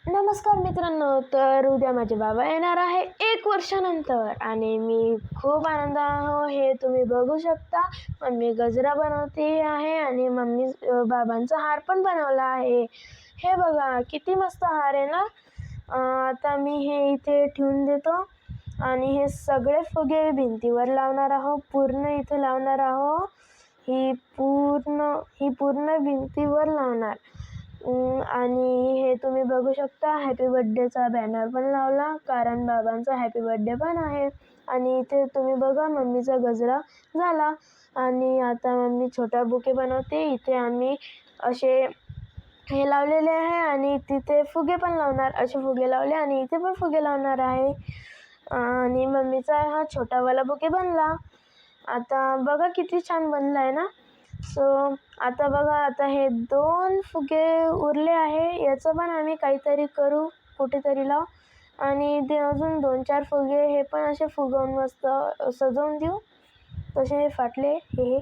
नमस्कार मित्रांनो. तर उद्या माझे बाबा येणार आहे 1 वर्षानंतर आणि मी खूप आनंद आहे. हे तुम्ही बघू शकता. मम्मी गजरा बनवते आहे आणि बाबांचा हार पण बनवला आहे. हे बघा किती मस्त हार आहे ना. आता मी हे इथे ठेवून देतो आणि हे सगळे फुगे भिंतीवर लावणार आहोत. पूर्ण इथे लावणार आहोत. ही पूर्ण भिंतीवर लावणार. आणि हे तुम्ही बघू शकता. हॅपी बर्थडेचा बॅनर पण लावला, कारण बाबांचा हॅपी बर्थडे पण आहे. आणि इथे तुम्ही बघा मम्मीचा गजरा झाला. आणि आता मम्मी छोटा बुके बनवते. इथे आम्ही असे हे लावलेले आहे आणि तिथे फुगे पण लावणार. असे फुगे लावले आणि इथे पण फुगे लावणार आहे. आणि मम्मीचा हा छोटावाला बुके बनला. आता बघा किती छान बनला आहे ना. सो आता बघा, आता हे 2 फुगे उरले आहे. याचं पण आम्ही काहीतरी करू, कुठेतरी लावू. आणि ते अजून 2-4 फुगे हे पण असे फुगवून मस्त सजवून देऊ. तसे हे फाटले हे.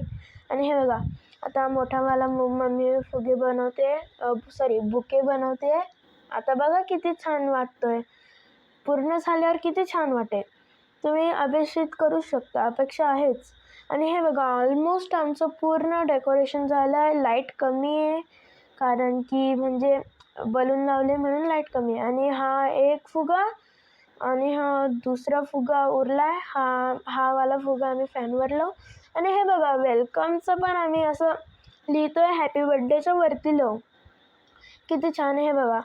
आणि हे बघा, आता मोठावाला मम्मी फुगे बनवते, बुके बनवते. आता बघा किती छान वाटतोय. पूर्ण झाल्यावर किती छान वाटेल. तुम्ही अपेक्षित करू शकता, अपेक्षा आहेच. आणि हे बघा, ऑलमोस्ट आमचं पूर्ण डेकोरेशन झालं आहे. लाईट कमी आहे, कारण की म्हणजे बलून लावले म्हणून लाईट कमी आहे. आणि हा एक फुगा आणि हा दुसरा फुगा उरला आहे. हा वाला फुगा आम्ही फॅनवर लावू. आणि हे बघा, वेलकमचं पण आम्ही असं लिहितो आहे, हॅपी बर्थडेच्या वरती लावू. किती छान आहे हे बघा.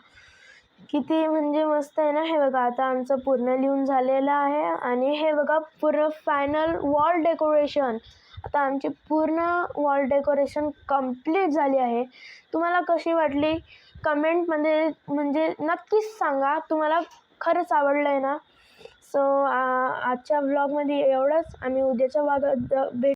किती म्हणजे मस्त आहे ना. हे बघा, आता आमचं पूर्ण लिहून झालेलं आहे. आणि हे बघा, पूर्ण फायनल वॉल डेकोरेशन. आता आमची पूर्ण वॉल डेकोरेशन कंप्लीट झाली आहे. तुम्हाला कशी वाटली कमेंटमध्ये म्हणजे नक्कीच सांगा. तुम्हाला खरंच आवडलं आहे ना. सो आजच्या व्लॉगमध्ये एवढंच. आम्ही उद्याच्या भागात भेट